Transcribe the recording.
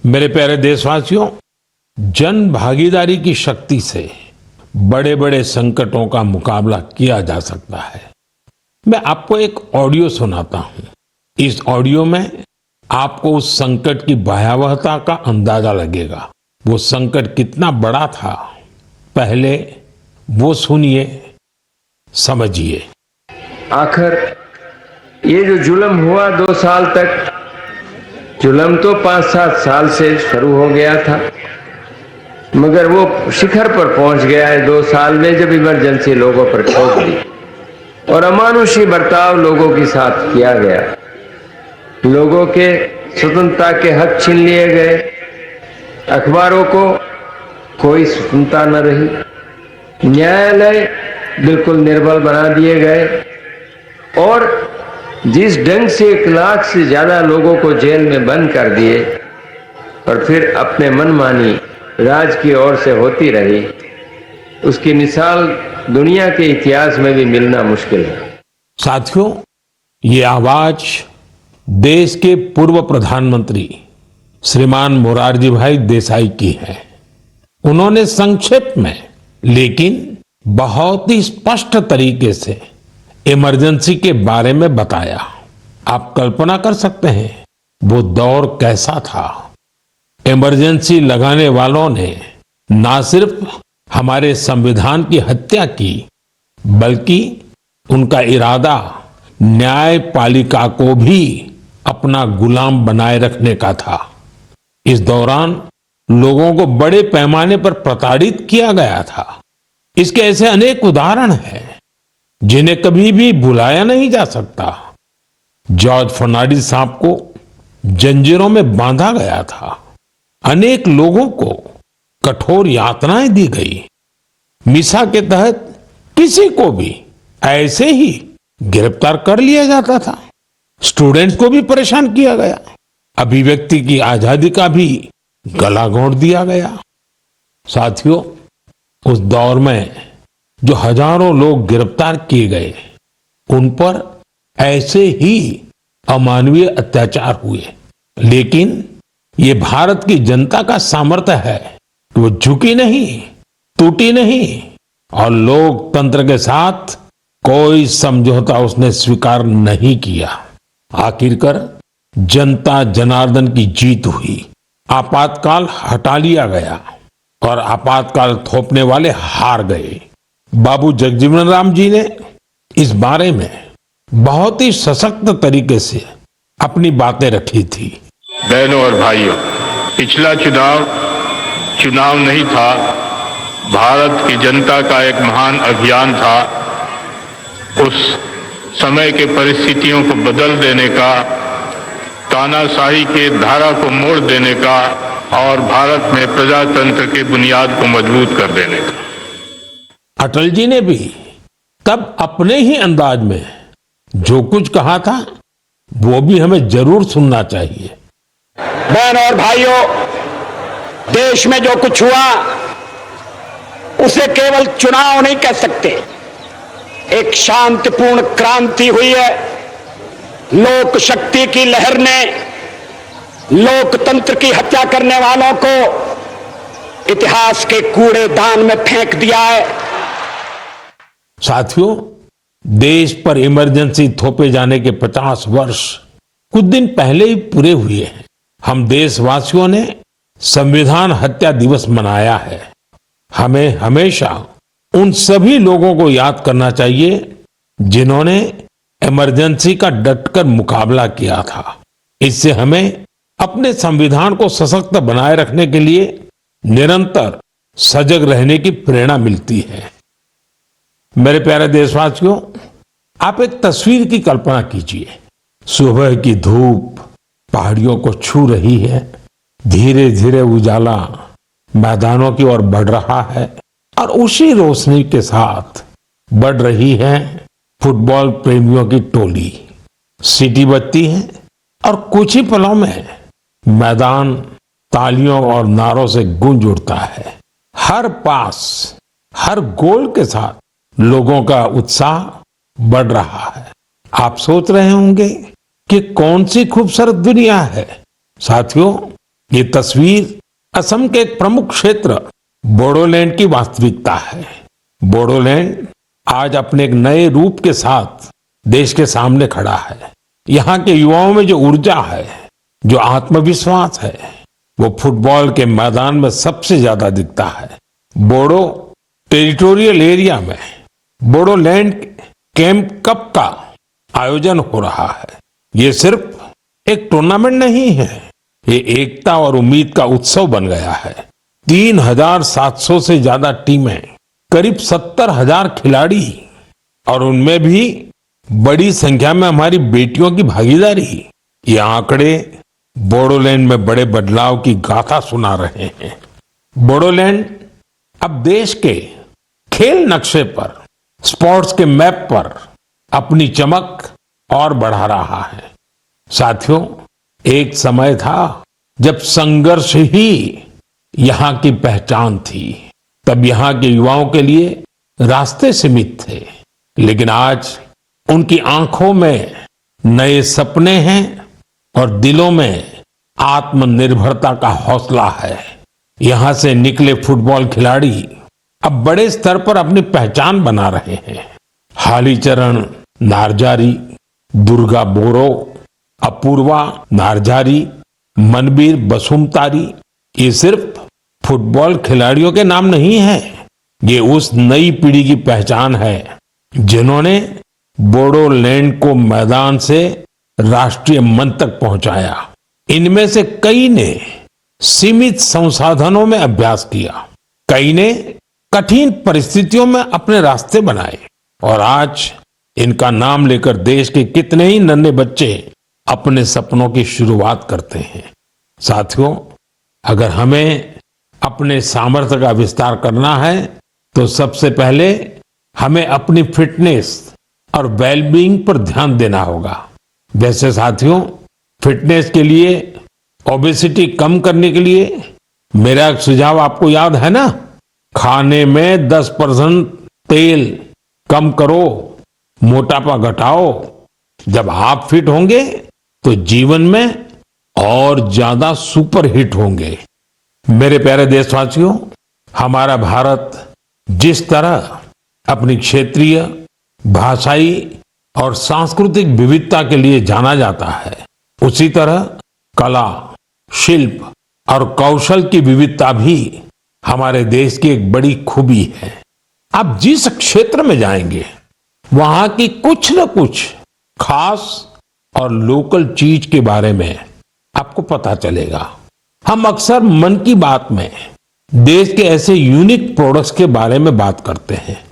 मेरे प्यारे देशवासियों, जन भागीदारी की शक्ति से बड़े बड़े संकटों का मुकाबला किया जा सकता है। मैं आपको एक ऑडियो सुनाता हूं। इस ऑडियो में आपको उस संकट की भयावहता का अंदाजा लगेगा। वो संकट कितना बड़ा था, पहले वो सुनिए, समझिए। आखिर ये जो जुल्म हुआ 2 साल तक, जुल्म तो 5-7 साल से शुरू हो गया था, मगर वो शिखर पर पहुंच गया है 2 साल में, जब इमरजेंसी लोगों पर ठोक दी और अमानुषी बर्ताव लोगों के साथ किया गया। लोगों के स्वतंत्रता के हक छीन लिए गए, अखबारों को कोई स्वतंत्रता न रही, न्यायालय बिल्कुल निर्बल बना दिए गए और जिस ढंग से 1 लाख से ज्यादा लोगों को जेल में बंद कर दिए और फिर अपने मनमानी राज की ओर से होती रही, उसकी मिसाल दुनिया के इतिहास में भी मिलना मुश्किल है। साथियों, ये आवाज देश के पूर्व प्रधानमंत्री श्रीमान मोरारजी भाई देसाई की है। उन्होंने संक्षेप में लेकिन बहुत ही स्पष्ट तरीके से इमरजेंसी के बारे में बताया। आप कल्पना कर सकते हैं वो दौर कैसा था। इमरजेंसी लगाने वालों ने ना सिर्फ हमारे संविधान की हत्या की, बल्कि उनका इरादा न्यायपालिका को भी अपना गुलाम बनाए रखने का था। इस दौरान लोगों को बड़े पैमाने पर प्रताड़ित किया गया था। इसके ऐसे अनेक उदाहरण हैं जिन्हें कभी भी भुलाया नहीं जा सकता। जॉर्ज फर्नांडिस साहब को जंजीरों में बांधा गया था। अनेक लोगों को कठोर यातनाएं दी गई। मिसा के तहत किसी को भी ऐसे ही गिरफ्तार कर लिया जाता था। स्टूडेंट्स को भी परेशान किया गया। अभिव्यक्ति की आजादी का भी गला घोंट दिया गया। साथियों, उस दौर में जो हजारों लोग गिरफ्तार किए गए, उन पर ऐसे ही अमानवीय अत्याचार हुए। लेकिन ये भारत की जनता का सामर्थ्य है कि वो झुकी नहीं, टूटी नहीं और लोकतंत्र के साथ कोई समझौता उसने स्वीकार नहीं किया। आखिरकार जनता जनार्दन की जीत हुई। आपातकाल हटा लिया गया और आपातकाल थोपने वाले हार गए। बाबू जगजीवन राम जी ने इस बारे में बहुत ही सशक्त तरीके से अपनी बातें रखी थी। बहनों और भाइयों, पिछला चुनाव नहीं था, भारत की जनता का एक महान अभियान था। उस समय के परिस्थितियों को बदल देने का, तानाशाही के धारा को मोड़ देने का और भारत में प्रजातंत्र की बुनियाद को मजबूत कर देने का। अटल जी ने भी तब अपने ही अंदाज में जो कुछ कहा था, वो भी हमें जरूर सुनना चाहिए। बहनों और भाइयों, देश में जो कुछ हुआ उसे केवल चुनाव नहीं कह सकते। एक शांतिपूर्ण क्रांति हुई है। लोक शक्ति की लहर ने लोकतंत्र की हत्या करने वालों को इतिहास के कूड़ेदान में फेंक दिया है। साथियों, देश पर इमरजेंसी थोपे जाने के 50 वर्ष कुछ दिन पहले ही पूरे हुए हैं। हम देशवासियों ने संविधान हत्या दिवस मनाया है। हमें हमेशा उन सभी लोगों को याद करना चाहिए जिन्होंने इमरजेंसी का डटकर मुकाबला किया था। इससे हमें अपने संविधान को सशक्त बनाए रखने के लिए निरंतर सजग रहने की प्रेरणा मिलती है। मेरे प्यारे देशवासियों, आप एक तस्वीर की कल्पना कीजिए। सुबह की धूप पहाड़ियों को छू रही है। धीरे धीरे उजाला मैदानों की ओर बढ़ रहा है और उसी रोशनी के साथ बढ़ रही है फुटबॉल प्रेमियों की टोली। सीटी बजती है और कुछ ही पलों में मैदान तालियों और नारों से गूंज उठता है। हर पास, हर गोल के साथ लोगों का उत्साह बढ़ रहा है। आप सोच रहे होंगे कि कौन सी खूबसूरत दुनिया है। साथियों, ये तस्वीर असम के एक प्रमुख क्षेत्र बोडोलैंड की वास्तविकता है। बोडोलैंड आज अपने एक नए रूप के साथ देश के सामने खड़ा है। यहाँ के युवाओं में जो ऊर्जा है, जो आत्मविश्वास है, वो फुटबॉल के मैदान में सबसे ज्यादा दिखता है। बोडो टेरिटोरियल एरिया में बोडोलैंड कैंप कप का आयोजन हो रहा है। ये सिर्फ एक टूर्नामेंट नहीं है, ये एकता और उम्मीद का उत्सव बन गया है। 3,700 से ज्यादा टीमें, करीब 70,000 खिलाड़ी और उनमें भी बड़ी संख्या में हमारी बेटियों की भागीदारी। ये आंकड़े बोडोलैंड में बड़े बदलाव की गाथा सुना रहे हैं। बोडोलैंड अब देश के खेल नक्शे पर, स्पोर्ट्स के मैप पर अपनी चमक और बढ़ा रहा है। साथियों, एक समय था जब संघर्ष ही यहाँ की पहचान थी। तब यहाँ के युवाओं के लिए रास्ते सीमित थे, लेकिन आज उनकी आंखों में नए सपने हैं और दिलों में आत्मनिर्भरता का हौसला है। यहाँ से निकले फुटबॉल खिलाड़ी अब बड़े स्तर पर अपनी पहचान बना रहे हैं। हालीचरण नारजारी, दुर्गा बोरो, अपूर्वा नारजारी, मनबीर बसुमतारी, ये सिर्फ फुटबॉल खिलाड़ियों के नाम नहीं है, ये उस नई पीढ़ी की पहचान है जिन्होंने बोडोलैंड को मैदान से राष्ट्रीय मंच तक पहुंचाया। इनमें से कई ने सीमित संसाधनों में अभ्यास किया, कई ने कठिन परिस्थितियों में अपने रास्ते बनाए और आज इनका नाम लेकर देश के कितने ही नन्हे बच्चे अपने सपनों की शुरुआत करते हैं। साथियों, अगर हमें अपने सामर्थ्य का विस्तार करना है तो सबसे पहले हमें अपनी फिटनेस और वेलबीइंग पर ध्यान देना होगा। वैसे साथियों, फिटनेस के लिए, ओबेसिटी कम करने के लिए मेरा एक सुझाव आपको याद है ना? खाने में 10% तेल कम करो, मोटापा घटाओ। जब आप फिट होंगे तो जीवन में और ज्यादा सुपर हिट होंगे। मेरे प्यारे देशवासियों, हमारा भारत जिस तरह अपनी क्षेत्रीय, भाषाई और सांस्कृतिक विविधता के लिए जाना जाता है, उसी तरह कला, शिल्प और कौशल की विविधता भी हमारे देश की एक बड़ी खूबी है। आप जिस क्षेत्र में जाएंगे वहां की कुछ न कुछ खास और लोकल चीज के बारे में आपको पता चलेगा। हम अक्सर मन की बात में देश के ऐसे यूनिक प्रोडक्ट्स के बारे में बात करते हैं,